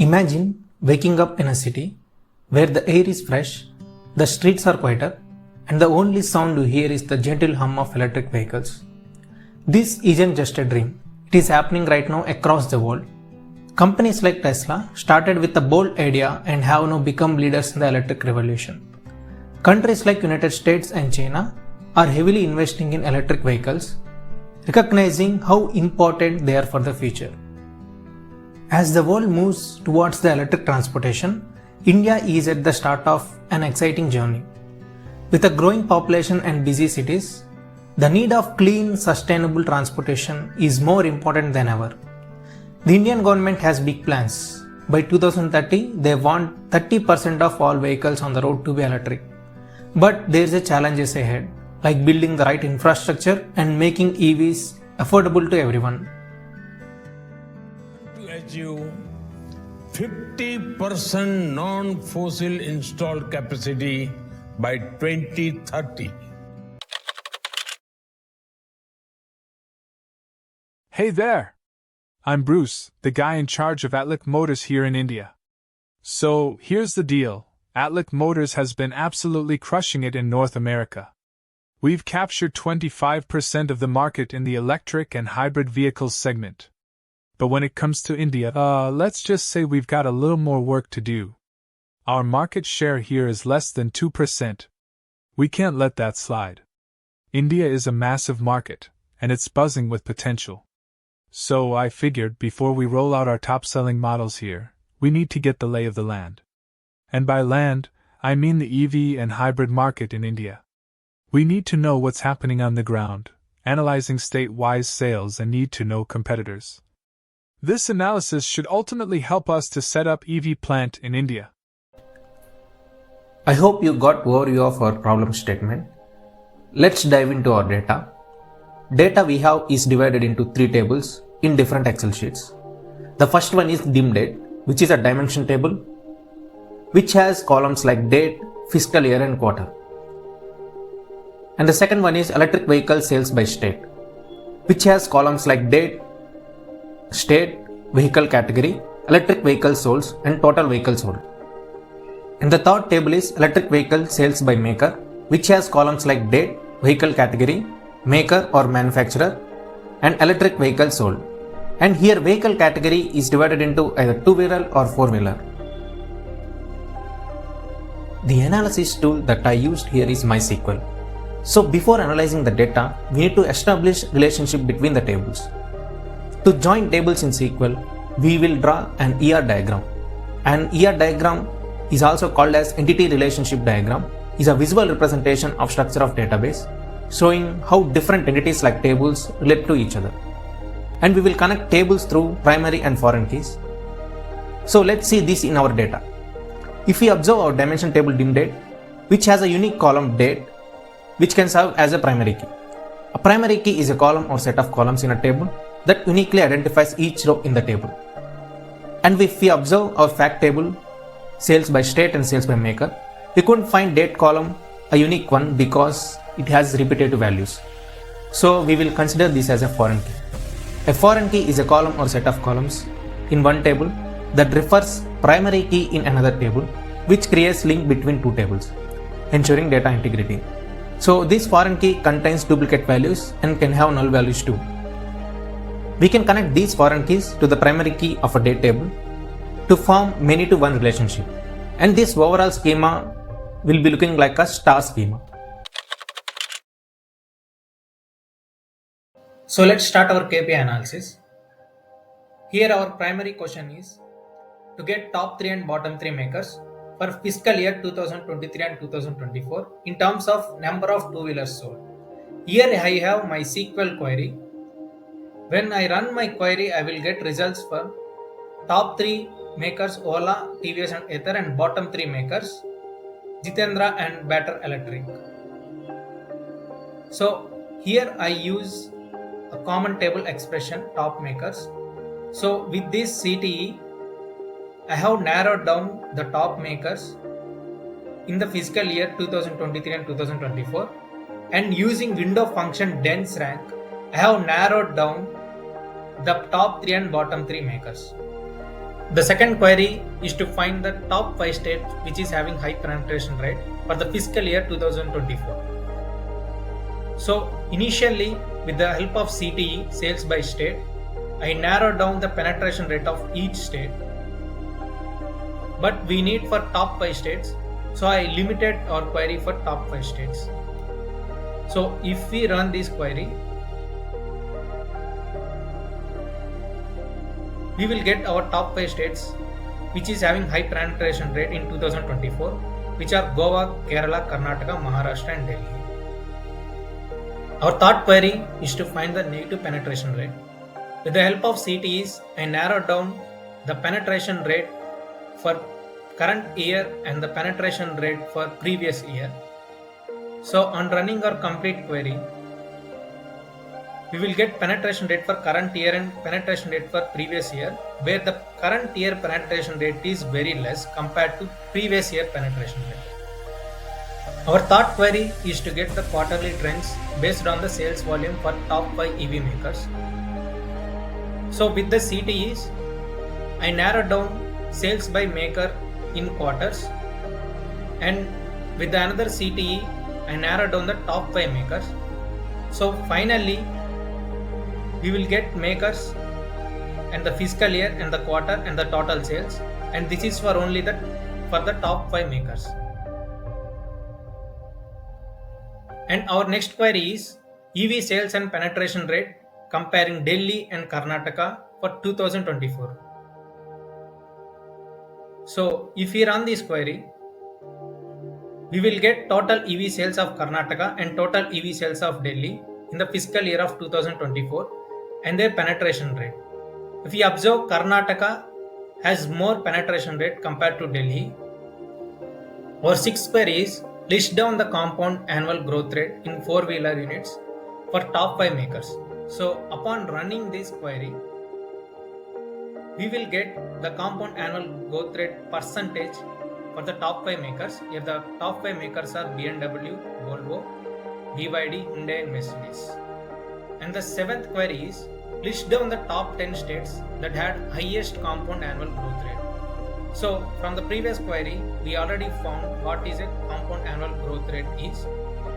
Imagine waking up in a city where the air is fresh, the streets are quieter, and the only sound you hear is the gentle hum of electric vehicles. This isn't just a dream, it is happening right now across the world. Companies like Tesla started with a bold idea and have now become leaders in the electric revolution. Countries like United States and China are heavily investing in electric vehicles, recognizing how important they are for the future. As the world moves towards the electric transportation, India is at the start of an exciting journey. With a growing population and busy cities, the need of clean, sustainable transportation is more important than ever. The Indian government has big plans. By 2030, they want 30% of all vehicles on the road to be electric. But there is a challenges ahead, like building the right infrastructure and making EVs affordable to everyone. To achieve 50% non-fossil installed capacity by 2030. Hey there! I'm Bruce, the guy in charge of AtliQ Motors here in India. So, here's the deal. AtliQ Motors has been absolutely crushing it in North America. We've captured 25% of the market in the electric and hybrid vehicles segment. But when it comes to India, let's just say we've got a little more work to do. Our market share here is less than 2%. We can't let that slide. India is a massive market, and it's buzzing with potential. So I figured before we roll out our top-selling models here, we need to get the lay of the land. And by land, I mean the EV and hybrid market in India. We need to know what's happening on the ground, analyzing state-wise sales and need-to-know competitors. This analysis should ultimately help us to set up EV plant in India. I hope you got overview of our problem statement. Let's dive into our data. Data we have is divided into 3 tables in different Excel sheets. The first one is dim date, which is a dimension table, which has columns like date, fiscal year and quarter. And the second one is electric vehicle sales by state, which has columns like date, state, vehicle category, electric vehicle sold and total vehicle sold. And the third table is electric vehicle sales by maker, which has columns like date, vehicle category, maker or manufacturer, and electric vehicle sold. And here vehicle category is divided into either 2-wheeler or 4-wheeler. The analysis tool that I used here is MySQL. So before analyzing the data, we need to establish relationship between the tables. To join tables in SQL, we will draw an ER diagram. An ER diagram is also called as entity relationship diagram, is a visual representation of structure of database, showing how different entities like tables relate to each other. And we will connect tables through primary and foreign keys. So let's see this in our data. If we observe our dimension table dim date, which has a unique column date, which can serve as a primary key. A primary key is a column or set of columns in a table that uniquely identifies each row in the table. And if we observe our fact table, sales by state and sales by maker, we couldn't find date column a unique one because it has repetitive values. So we will consider this as a foreign key. A foreign key is a column or set of columns in one table that refers primary key in another table, which creates link between two tables, ensuring data integrity. So this foreign key contains duplicate values and can have null values too. We can connect these foreign keys to the primary key of a date table to form many-to-one relationship. And this overall schema will be looking like a star schema. So let's start our KPI analysis. Here our primary question is to get top 3 and bottom 3 makers for fiscal year 2023 and 2024 in terms of number of 2-wheelers sold. Here I have my SQL query. When I run my query, I will get results for top 3 makers Ola, TVS and Ather, and bottom 3 makers Jitendra and Batter Electric. So here I use a common table expression top makers. So with this CTE, I have narrowed down the top makers in the fiscal year 2023 and 2024, and using window function dense rank, I have narrowed down the top 3 and bottom 3 makers. The second query is to find the top 5 states which is having high penetration rate for the fiscal year 2024. So initially, with the help of CTE, sales by state, I narrowed down the penetration rate of each state. But we need for top 5 states, so I limited our query for top 5 states. So if we run this query, we will get our top 5 states which is having high penetration rate in 2024, which are Goa, Kerala, Karnataka, Maharashtra and Delhi. Our third query is to find the negative penetration rate. With the help of CTEs, I narrowed down the penetration rate for current year and the penetration rate for previous year. So on running our complete query, we will get penetration rate for current year and penetration rate for previous year, where the current year penetration rate is very less compared to previous year penetration rate. Our third query is to get the quarterly trends based on the sales volume for top 5 EV makers. So with the CTEs, I narrowed down sales by maker in quarters, and with another CTE, I narrowed down the top 5 makers. So finally, we will get makers and the fiscal year and the quarter and the total sales, and this is for only for the top 5 makers. And our next query is EV sales and penetration rate comparing Delhi and Karnataka for 2024. So if we run this query, we will get total EV sales of Karnataka and total EV sales of Delhi in the fiscal year of 2024 and their penetration rate. If we observe, Karnataka has more penetration rate compared to Delhi. Our sixth query is list down the compound annual growth rate in 4-wheeler units for top 5 makers. So upon running this query, we will get the compound annual growth rate percentage for the top 5 makers. If the top 5 makers are BMW, Volvo, BYD, Hyundai and Mercedes. And the seventh query is list down the top 10 states that had highest compound annual growth rate. So from the previous query, we already found what is a compound annual growth rate is.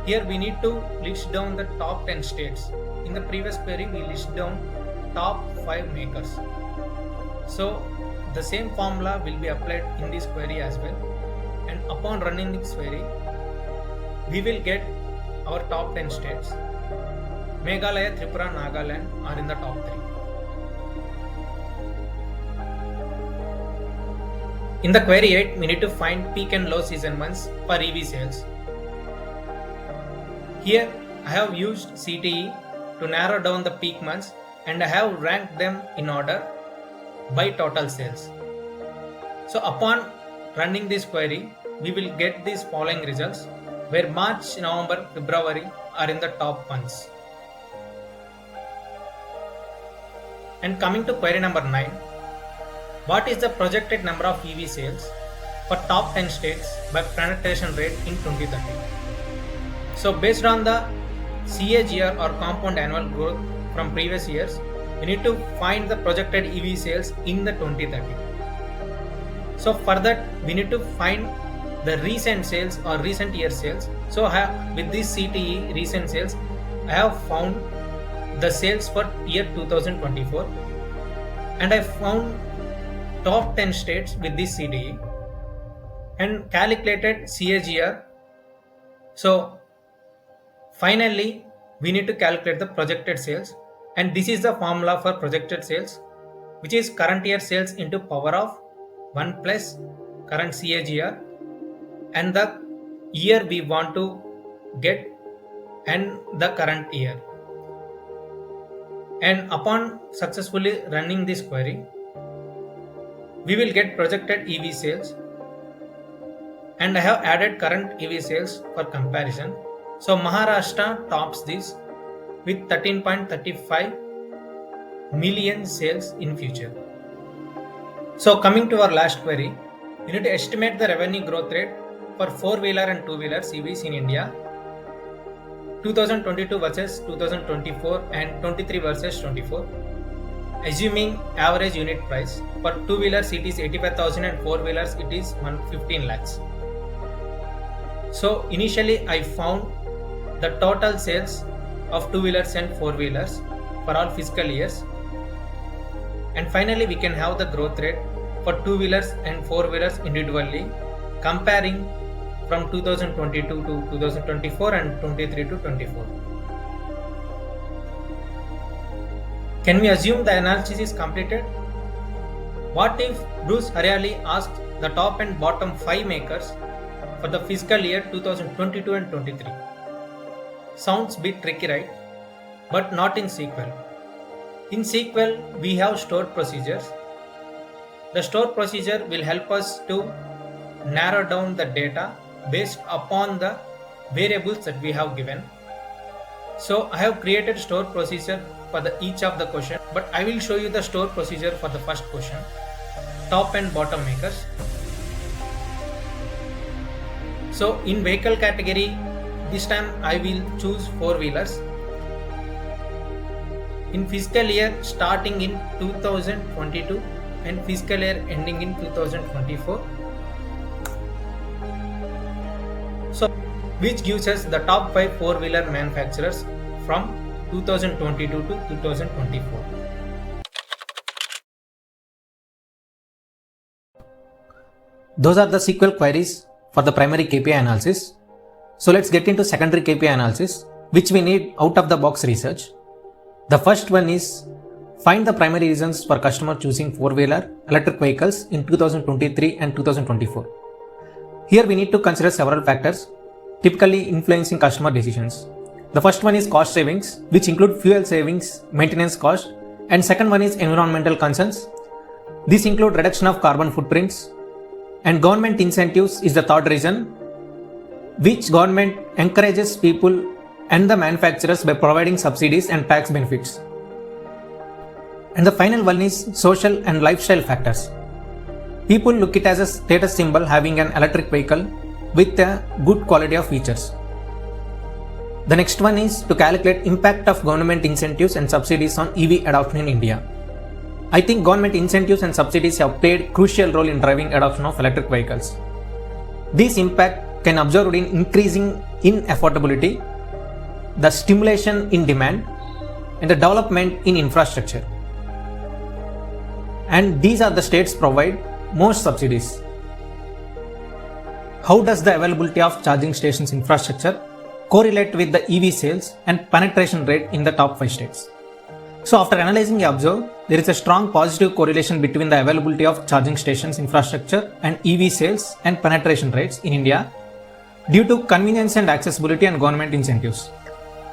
Here we need to list down the top 10 states. In the previous query, we list down top 5 makers. So the same formula will be applied in this query as well. And upon running this query, we will get our top 10 states. Meghalaya, Tripura, Nagaland are in the top 3. In the query 8, we need to find peak and low season months for EV sales. Here, I have used CTE to narrow down the peak months, and I have ranked them in order by total sales. So upon running this query, we will get these following results, where March, November, February are in the top months. And coming to query number 9, what is the projected number of EV sales for top 10 states by penetration rate in 2030? So based on the CAGR or compound annual growth from previous years, we need to find the projected EV sales in the 2030. So for that, we need to find the recent sales or recent year sales. So with this CTE recent sales, I have found the sales for year 2024, and I found top 10 states with this CTE and calculated CAGR. So finally, we need to calculate the projected sales, and this is the formula for projected sales, which is current year sales into power of 1 plus current CAGR and the year we want to get and the current year. And upon successfully running this query, we will get projected EV sales, and I have added current EV sales for comparison. So Maharashtra tops this with 13.35 million sales in future. So coming to our last query, we need to estimate the revenue growth rate for 4-wheeler and 2-wheeler CVs in India 2022 versus 2024 and 23 versus 24. assuming average unit price. For two-wheelers it is 85,000 and four-wheelers it is 15 lakhs. So initially I found the total sales of two-wheelers and four-wheelers for all fiscal years, and finally we can have the growth rate for two-wheelers and four-wheelers individually, comparing from 2022 to 2024 and 23 to 24. Can we assume the analysis is completed? What if Bruce Hariali asked the top and bottom 5 makers for the fiscal year 2022 and 23? Sounds bit tricky, right? But not in SQL. In SQL, we have stored procedures. The stored procedure will help us to narrow down the data based upon the variables that we have given. So I have created stored procedure for each of the question, but I will show you the stored procedure for the first question, top and bottom makers. So in vehicle category, this time I will choose four-wheelers. In fiscal year starting in 2022 and fiscal year ending in 2024. So which gives us the top 5 four-wheeler manufacturers from 2022 to 2024. Those are the SQL queries for the primary KPI analysis. So let's get into secondary KPI analysis, which we need out of the box research. The first one is find the primary reasons for customer choosing four-wheeler electric vehicles in 2023 and 2024. Here we need to consider several factors typically influencing customer decisions. The first one is cost savings, which include fuel savings, maintenance cost, and second one is environmental concerns. These include reduction of carbon footprints, and government incentives is the third reason, which government encourages people and the manufacturers by providing subsidies and tax benefits. And the final one is social and lifestyle factors. People look it as a status symbol having an electric vehicle with a good quality of features. The next one is to calculate impact of government incentives and subsidies on EV adoption in India. I think government incentives and subsidies have played crucial role in driving adoption of electric vehicles. This impact can be observed in increasing in affordability, the stimulation in demand, and the development in infrastructure. And these are the states provide most subsidies. How does the availability of charging stations infrastructure correlate with the EV sales and penetration rate in the top 5 states? So after analyzing the observe, there is a strong positive correlation between the availability of charging stations infrastructure and EV sales and penetration rates in India due to convenience and accessibility and government incentives.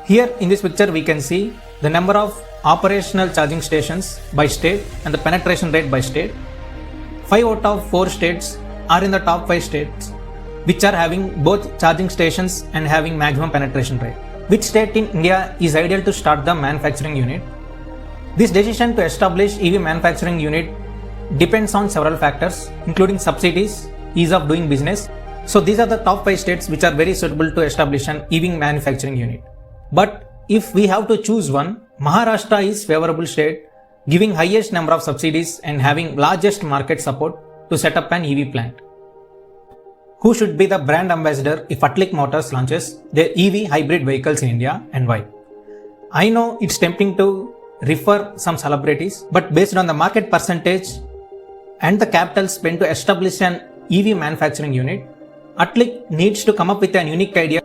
Here in this picture we can see the number of operational charging stations by state and the penetration rate by state. 5 out of 4 states are in the top 5 states which are having both charging stations and having maximum penetration rate. Which state in India is ideal to start the manufacturing unit? This decision to establish EV manufacturing unit depends on several factors including subsidies, ease of doing business. So these are the top 5 states which are very suitable to establish an EV manufacturing unit. But if we have to choose one, Maharashtra is favorable state, giving highest number of subsidies and having largest market support to set up an EV plant. Who should be the brand ambassador if AtliQ Motors launches their EV hybrid vehicles in India and why? I know it's tempting to refer some celebrities, but based on the market percentage and the capital spent to establish an EV manufacturing unit, AtliQ needs to come up with an unique idea.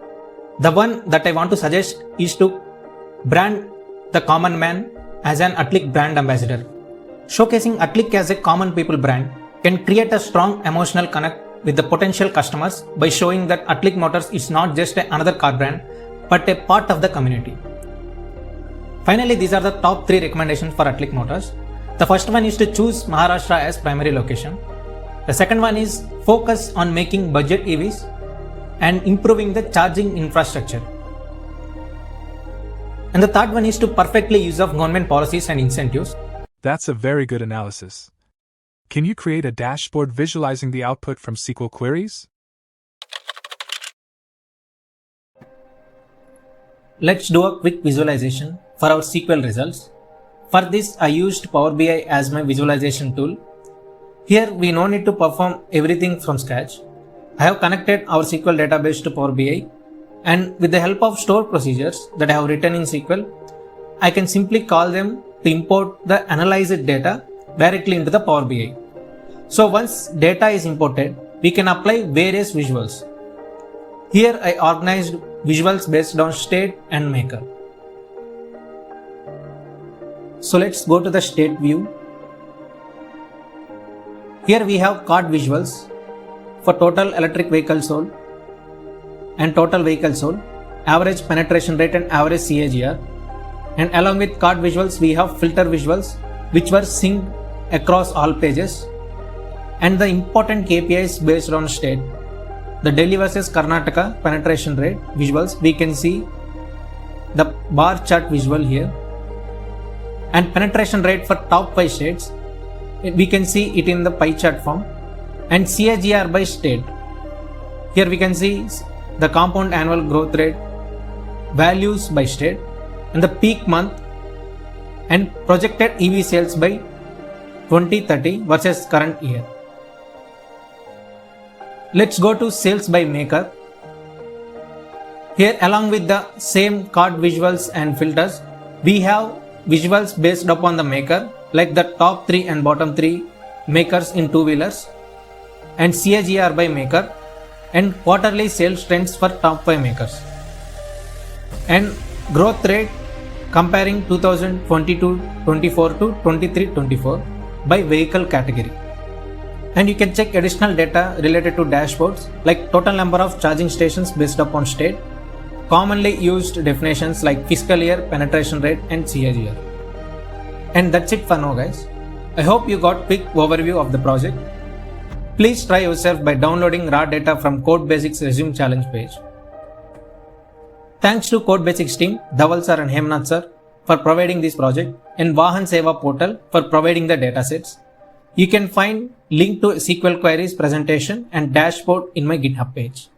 The one that I want to suggest is to brand the common man as an AtliQ brand ambassador. Showcasing AtliQ as a common people brand can create a strong emotional connect with the potential customers by showing that AtliQ Motors is not just another car brand, but a part of the community. Finally, these are the top 3 recommendations for AtliQ Motors. The first one is to choose Maharashtra as primary location. The second one is focus on making budget EVs and improving the charging infrastructure. And the third one is to perfectly use of government policies and incentives. That's a very good analysis. Can you create a dashboard visualizing the output from SQL queries? Let's do a quick visualization for our SQL results. For this, I used Power BI as my visualization tool. Here we no need to perform everything from scratch. I have connected our SQL database to Power BI, and with the help of stored procedures that I have written in SQL, I can simply call them to import the analyzed data directly into the Power BI. So once data is imported, we can apply various visuals. Here I organized visuals based on state and maker. So let's go to the state view. Here we have card visuals for total electric vehicles sold and total vehicles sold, average penetration rate and average CAGR. And along with card visuals, we have filter visuals which were synced across all pages, and the important KPIs based on state. The Delhi versus Karnataka penetration rate visuals, we can see the bar chart visual here, and penetration rate for top 5 states, we can see it in the pie chart form, and CAGR by state. Here we can see the compound annual growth rate values by state and the peak month and projected EV sales by 2030 versus current year. Let's go to sales by maker. Here, along with the same card visuals and filters, we have visuals based upon the maker, like the top 3 and bottom 3 makers in two-wheelers, and CAGR by maker, and quarterly sales trends for top 5 makers, and growth rate comparing 2022-24 to 23-24 by vehicle category. And you can check additional data related to dashboards like total number of charging stations based upon state, commonly used definitions like fiscal year, penetration rate and CAGR. And that's it for now, guys. I hope you got quick overview of the project. Please try yourself by downloading raw data from Code Basics Resume Challenge page. Thanks to Code Basics team, Dhaval sir and Hemnath sir for providing this project, and Vahan Seva portal for providing the datasets. You can find link to SQL queries presentation and dashboard in my GitHub page.